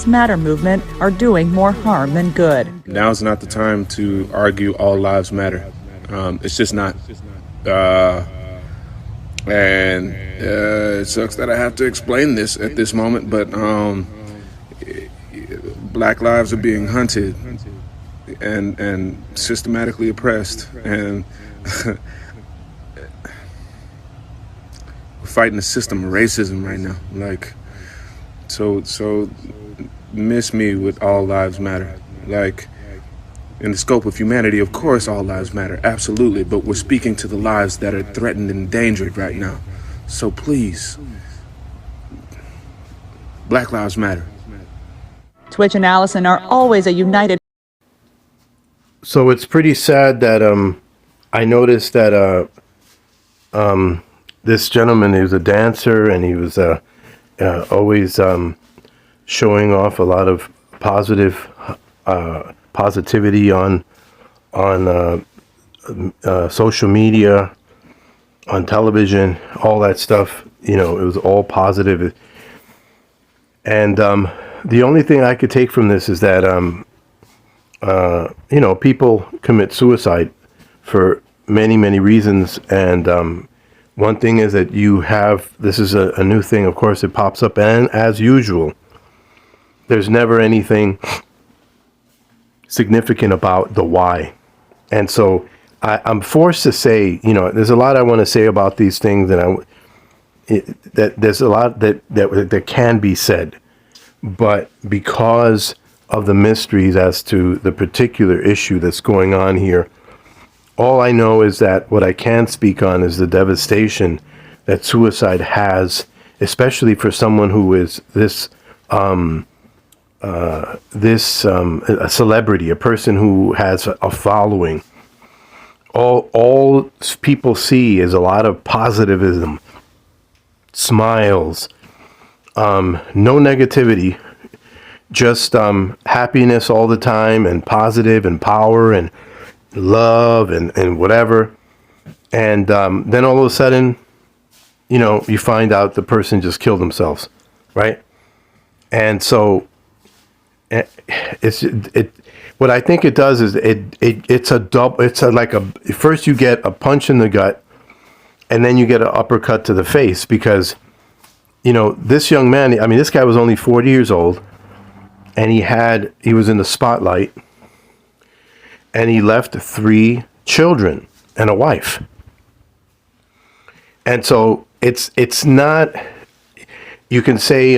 Matter movement are doing more harm than good. Now's not the time to argue all lives matter. It's just not. And it sucks that I have to explain this at this moment, but black lives are being hunted and systematically oppressed, and we're fighting the system of racism right now. Like, so miss me with all lives matter. Like, in the scope of humanity, of course, all lives matter, absolutely. But we're speaking to the lives that are threatened and endangered right now. So please, Black Lives Matter. Twitch and Allison are always a united. So it's pretty sad that I noticed that this gentleman, he was a dancer, and he was always showing off a lot of positivity on social media, on television, all that stuff. You know, it was all positive. And the only thing I could take from this is that you know, people commit suicide for many, many reasons. And one thing is that you have, this is a new thing, of course, it pops up. And as usual, there's never anything significant about the why. And so I'm forced to say, you know, there's a lot I want to say about these things, and that there's a lot that can be said. But because of the mysteries as to the particular issue that's going on here, all I know is that what I can speak on is the devastation that suicide has, especially for someone who is a celebrity, a person who has a following. All people see is a lot of positivism, smiles, no negativity, just happiness all the time, and positive, and power, and love, and whatever. And then all of a sudden, you know, you find out the person just killed themselves, right? And so what I think it does is it's like first you get a punch in the gut, and then you get an uppercut to the face, because, you know, this young man, I mean, this guy was only 40 years old, and he was in the spotlight, and he left 3 children and a wife. And so it's not, you can say,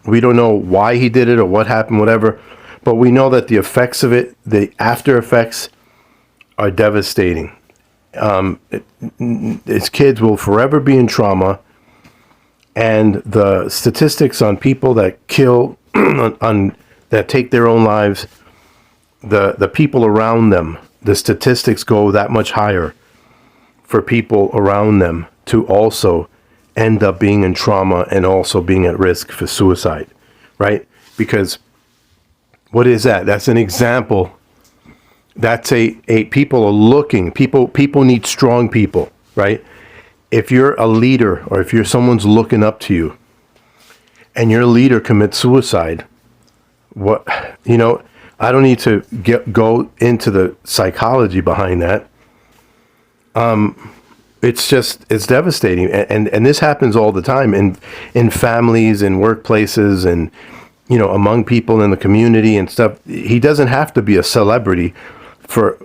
we don't know why he did it or what happened, whatever, but we know that the effects of it, the after effects, are devastating. His kids will forever be in trauma, and the statistics on people that kill, that take their own lives, the people around them, the statistics go that much higher for people around them to also end up being in trauma and also being at risk for suicide, right? Because what is that? That's an example. That's a people are looking. People need strong people, right? If you're a leader, or if you're someone's looking up to you, and your leader commits suicide, what, you know, I don't need to go into the psychology behind that. It's devastating, and this happens all the time in families, in workplaces, and, you know, among people in the community and stuff. He doesn't have to be a celebrity for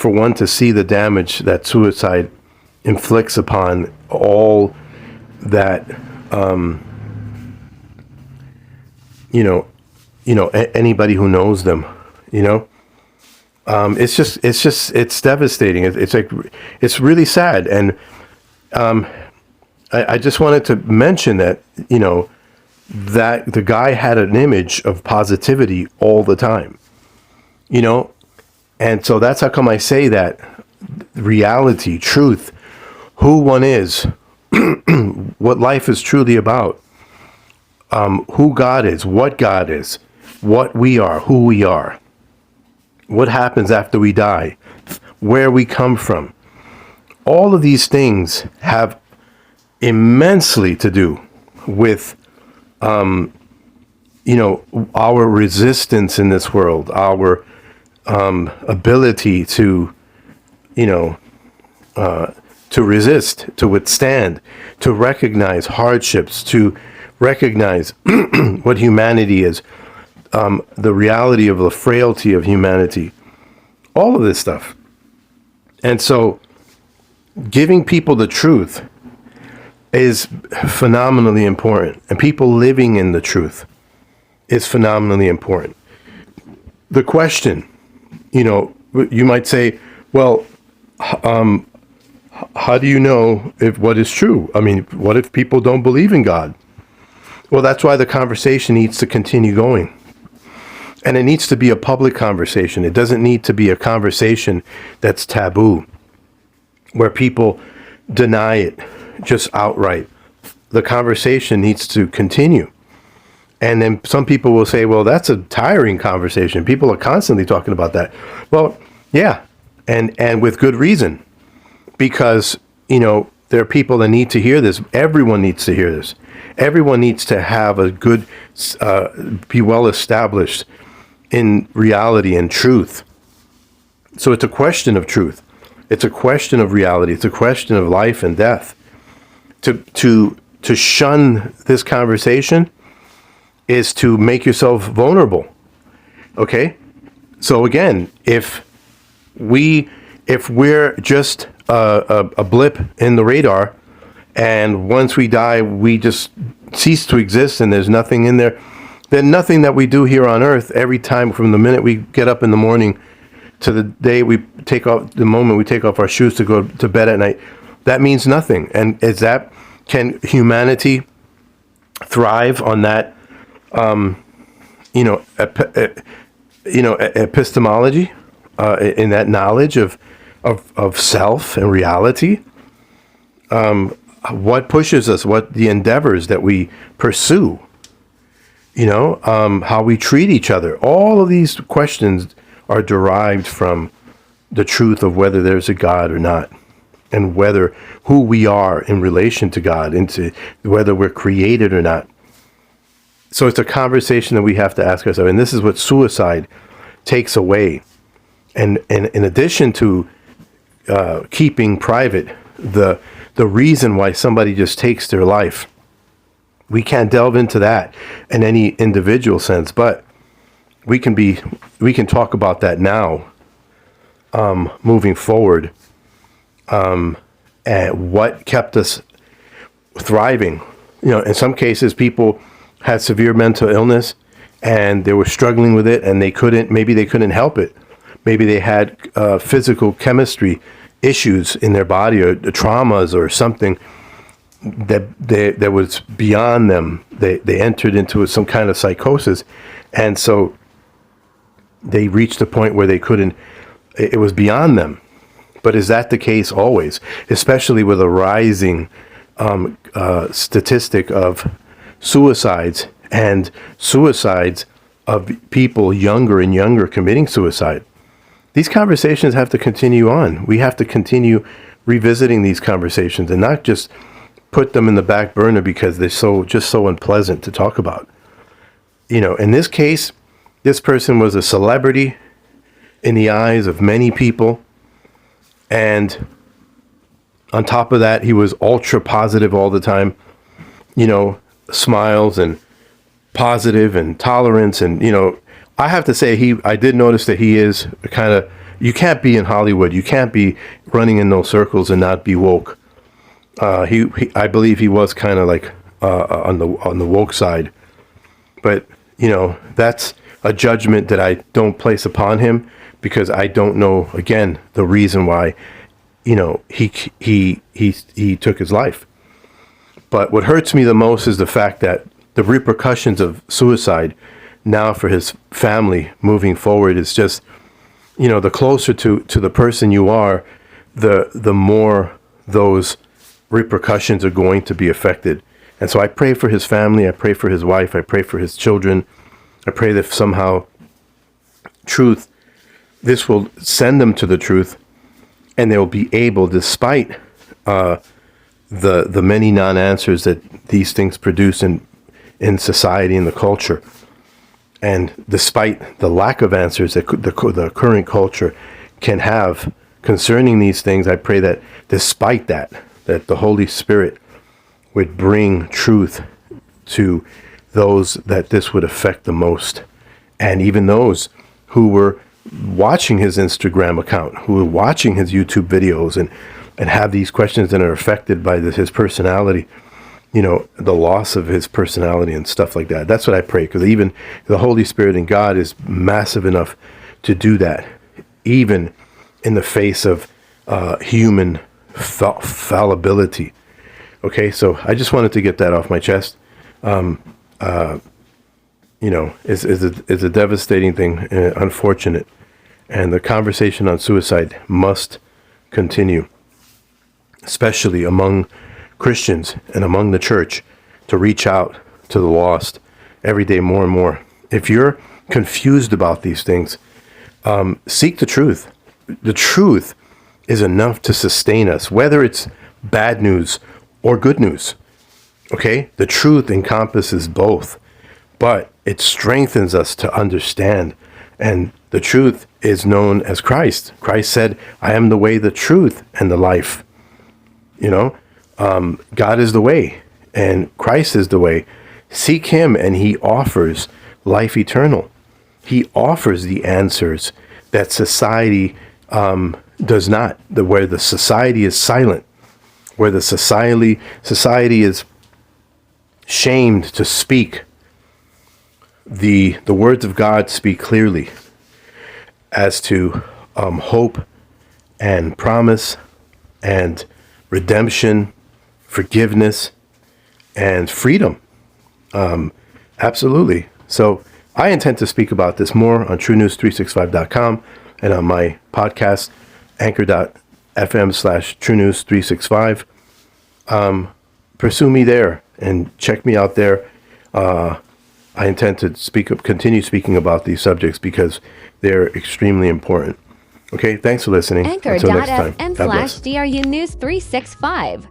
one to see the damage that suicide inflicts upon all that, anybody who knows them, you know. It's devastating. It's really sad. And I just wanted to mention that, you know, that the guy had an image of positivity all the time, you know. And so that's how come I say that reality, truth, who one is, what life is truly about, who God is, what we are, who we are, what happens after we die, where we come from. All of these things have immensely to do with our resistance in this world, our ability to, you know, to resist, to withstand, to recognize hardships, to recognize what humanity is, the reality of the frailty of humanity, all of this stuff. And so giving people the truth is phenomenally important, and people living in the truth is phenomenally important. The question, you might say, well, how do you know if what is true? I mean, what if people don't believe in God? Well, that's why the conversation needs to continue going. And it needs to be a public conversation. It doesn't need to be a conversation that's taboo, where people deny it just outright. The conversation needs to continue. And then some people will say, well, that's a tiring conversation. People are constantly talking about that. Well, yeah, and with good reason. Because, there are people that need to hear this. Everyone needs to hear this. Everyone needs to have a good, be well established in reality and truth. So it's a question of truth. It's a question of reality. It's a question of life and death. To shun this conversation is to make yourself vulnerable. Okay? So again, if we're just a blip in the radar, and once we die, we just cease to exist, and there's nothing in there, then nothing that we do here on earth, every time from the minute we get up in the morning to the day the moment we take off our shoes to go to bed at night, that means nothing. And can humanity thrive on that, epistemology, in that knowledge of self and reality? What pushes us, what the endeavors that we pursue, how we treat each other. All of these questions are derived from the truth of whether there's a God or not, and who we are in relation to God, into whether we're created or not. So it's a conversation that we have to ask ourselves, and this is what suicide takes away. And in addition to keeping private the reason why somebody just takes their life, we can't delve into that in any individual sense, but we can talk about that now, moving forward, and what kept us thriving. In some cases, people had severe mental illness and they were struggling with it, and maybe they couldn't help it. Maybe they had physical chemistry issues in their body, or traumas or something that was beyond them. They entered into some kind of psychosis, and so they reached a point where it was beyond them. But is that the case always? Especially with a rising statistic of suicides, and suicides of people younger and younger committing suicide. These conversations have to continue on. We have to continue revisiting these conversations, and not just put them in the back burner because they're so unpleasant to talk about. In this case, this person was a celebrity in the eyes of many people, and on top of that, he was ultra positive all the time. Smiles and positive and tolerance, and I have to say, I did notice that he is you can't be in Hollywood, you can't be running in those circles and not be woke. I believe he was kind of like on the woke side, but that's a judgment that I don't place upon him, because I don't know, again, the reason why he took his life. But what hurts me the most is the fact that the repercussions of suicide now for his family moving forward is just, the closer to the person you are, the more those repercussions are going to be affected. And so I pray for his family, I pray for his wife, I pray for his children. I pray that somehow this will send them to the truth, and they will be able, despite the many non-answers that these things produce in society and the culture, And despite the lack of answers that the current culture can have concerning these things, I pray that despite that the Holy Spirit would bring truth to those that this would affect the most. And even those who were watching his Instagram account, who were watching his YouTube videos and have these questions that are affected by his personality, the loss of his personality and stuff like that. That's what I pray, because even the Holy Spirit and God is massive enough to do that, even in the face of human fallibility. Okay, so I just wanted to get that off my chest. Is a devastating thing, unfortunate, and the conversation on suicide must continue, especially among Christians and among the church, to reach out to the lost every day more and more. If you're confused about these things, seek the truth. The truth is enough to sustain us, whether it's bad news or good news. Okay? The truth encompasses both, but it strengthens us to understand. And the truth is known as Christ. Christ said, I am the way, the truth, and the life. God is the way, and Christ is the way. Seek him, and he offers life eternal. He offers the answers that society does not, where the society is silent, where the society is shamed to speak. The words of God speak clearly as to hope and promise and redemption, forgiveness, and freedom. Absolutely. So I intend to speak about this more on TrueNews365.com and on my podcast, anchor.fm/TrueNews365. Pursue me there and check me out there. I intend to continue speaking about these subjects because they're extremely important. Okay, thanks for listening. Until next time. Anchor.fm/DRU News 365.